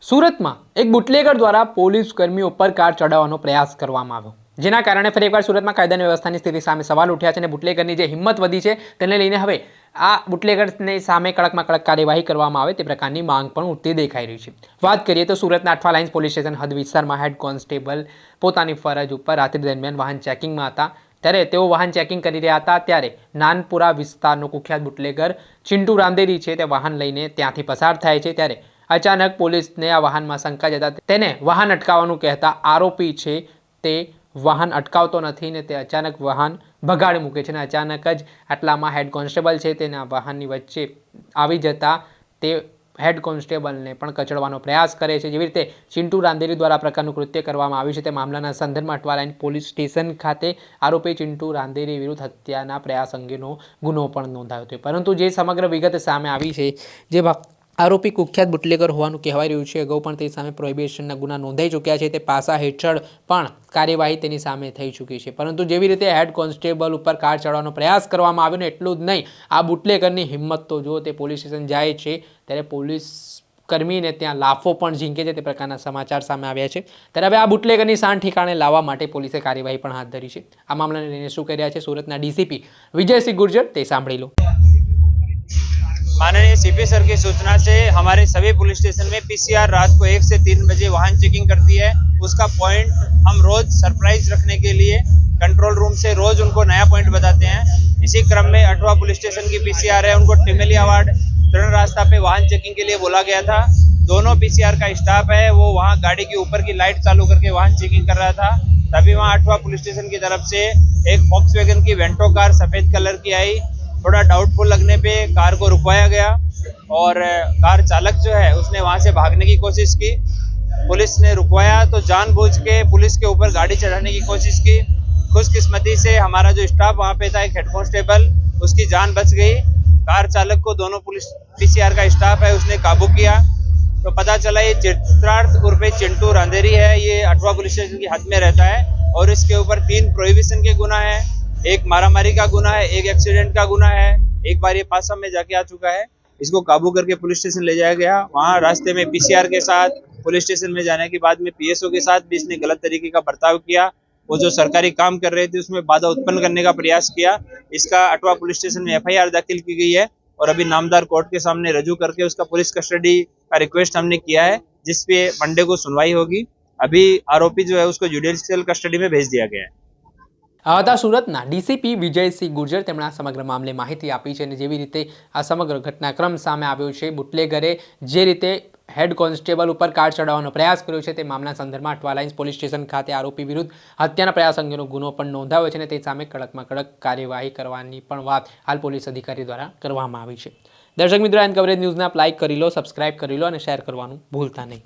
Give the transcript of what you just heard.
સુરતમાં એક બુટલેગર દ્વારા પોલીસ કર્મીઓ પર કાર ચડાવવાનો પ્રયાસ કરવામાં આવ્યો, જેના કારણે ફરી એકવાર સુરતમાં કાયદા અને વ્યવસ્થાની સ્થિતિ સામે સવાલ ઉઠ્યા છે અને બુટલેગરની જે હિંમત વધી છે તેને લઈને હવે આ બુટલેગરની સામે કડકમાં કડક કાર્યવાહી કરવામાં આવે તે પ્રકારની માંગ પણ ઉઠતી દેખાઈ રહી છે। વાત કરીએ તો સુરતના અઠવા લાઇન્સ પોલીસ સ્ટેશન હદ વિસ્તારમાં હેડ કોન્સ્ટેબલ પોતાની ફરજ ઉપર રાત્રિ દરમિયાન વાહન ચેકિંગમાં હતા, ત્યારે તેઓ વાહન ચેકિંગ કરી રહ્યા હતા ત્યારે નાનપુરા વિસ્તારનો કુખ્યાત બુટલેગર ચિંટુ રાંદેરી છે તે વાહન લઈને ત્યાંથી પસાર થાય છે। ત્યારે અચાનક પોલીસને આ વાહનમાં શંકા જતા તેને વાહન અટકાવવાનું કહેતા આરોપી છે તે વાહન અટકાવતો નથી ને તે અચાનક વાહન ભગાડી મૂકે છે અને અચાનક જ આટલામાં હેડ કોન્સ્ટેબલ છે તેના વાહનની વચ્ચે આવી જતા તે હેડ કોન્સ્ટેબલને પણ કચડવાનો પ્રયાસ કરે છે। જેવી રીતે ચિંટુ રાંદેરી દ્વારા આ પ્રકારનું કૃત્ય કરવામાં આવ્યું છે તે મામલાના સંદર્ભમાં અઠવા લાઇન પોલીસ સ્ટેશન ખાતે આરોપી ચિંટુ રાંદેરી વિરુદ્ધ હત્યાના પ્રયાસ અંગેનો ગુનો પણ નોંધાયો હતો, પરંતુ જે સમગ્ર વિગત સામે આવી છે જે આરોપી કુખ્યાત બુટલેગર હોવાનું કહેવાય રહ્યું છે, અગાઉ પણ તે સામે પ્રોહિબિશનના ગુના નોંધાઈ ચૂક્યા છે, તે પાસા હેઠળ પણ કાર્યવાહી તેની સામે થઈ ચૂકી છે। પરંતુ જેવી રીતે હેડ કોન્સ્ટેબલ ઉપર કાર ચડાવવાનો પ્રયાસ કરવામાં આવ્યો ને એટલું જ નહીં, આ બુટલેગરની હિંમત તો જો તે પોલીસ સ્ટેશન જાય છે ત્યારે પોલીસ કર્મીને ત્યાં લાફો પણ ઝીંકે છે તે પ્રકારના સમાચાર સામે આવ્યા છે। ત્યારે હવે આ બુટલેગરની શાન ઠેકાણે લાવવા માટે પોલીસે કાર્યવાહી પણ હાથ ધરી છે। આ મામલાને લઈને શું કહી રહ્યા છે સુરતના ડીસીપી વિજયસિંહ ગુર્જર તે સાંભળી લો। माननीय सीपी सर की सूचना से हमारे सभी पुलिस स्टेशन में पीसीआर रात को 1 से 3 बजे वाहन चेकिंग करती है। उसका पॉइंट हम रोज सरप्राइज रखने के लिए कंट्रोल रूम से रोज उनको नया पॉइंट बताते हैं। इसी क्रम में अठवा पुलिस स्टेशन की पीसीआर है, उनको टिमेली अवार्ड तरण रास्ता पे वाहन चेकिंग के लिए बोला गया था। दोनों पीसीआर का स्टाफ है वो वहाँ गाड़ी के ऊपर की लाइट चालू करके वाहन चेकिंग कर रहा था। तभी वहाँ अठवा पुलिस स्टेशन की तरफ से एक वॉक्सवैगन की वेंटो कार सफेद कलर की आई। थोड़ा डाउटफुल लगने पे कार को रुकवाया गया और कार चालक जो है उसने वहां से भागने की कोशिश की। पुलिस ने रुकवाया तो जानबूझ के पुलिस के ऊपर गाड़ी चढ़ाने की कोशिश की। खुशकिस्मती से हमारा जो स्टाफ वहां पे था, एक हेड कांस्टेबल, उसकी जान बच गई। कार चालक को दोनों पुलिस पीसीआर का स्टाफ है उसने काबू किया तो पता चला ये चित्रार्थ उर्फे चिंटू रांदेरी है, ये अठवा पुलिस स्टेशन की हद में रहता है और इसके ऊपर 3 प्रोहिबिशन के गुना है, एक मारामारी का गुना है, एक एक्सीडेंट का गुना है, एक बार ये पासा में जाके आ चुका है। इसको काबू करके पुलिस स्टेशन ले जाया गया। वहाँ रास्ते में पीसीआर के साथ पुलिस स्टेशन में जाने के बाद में पीएसओ के साथ भी इसने गलत तरीके का बर्ताव किया। वो जो सरकारी काम कर रहे थे उसमें बाधा उत्पन्न करने का प्रयास किया। इसका अठवा पुलिस स्टेशन में एफआईआर दाखिल की गई है और अभी नामदार कोर्ट के सामने रजू करके उसका पुलिस कस्टडी का रिक्वेस्ट हमने किया है, जिसपे मंडे को सुनवाई होगी। अभी आरोपी जो है उसको जुडिशियल कस्टडी में भेज दिया गया है। આ હતા સુરતના ડીસીપી વિજયસિંહ ગુર્જર, તેમણે આ સમગ્ર મામલે માહિતી આપી છે અને જેવી રીતે આ સમગ્ર ઘટનાક્રમ સામે આવ્યો છે, બુટલેગરે જે રીતે હેડ કોન્સ્ટેબલ ઉપર કાર ચડાવવાનો પ્રયાસ કર્યો છે તે મામલા સંદર્ભમાં અઠવા લાઇન્સ પોલીસ સ્ટેશન ખાતે આરોપી વિરુદ્ધ હત્યાના પ્રયાસ અંગેનો ગુનો પણ નોંધાયો છે અને તે સામે કડકમાં કડક કાર્યવાહી કરવાની પણ વાત હાલ પોલીસ અધિકારી દ્વારા કરવામાં આવી છે। દર્શક મિત્રો, એન્ડ કવરેજ ન્યૂઝને આપ લાઇક કરી લો, સબસ્ક્રાઇબ કરી લો અને શેર કરવાનું ભૂલતા નહીં।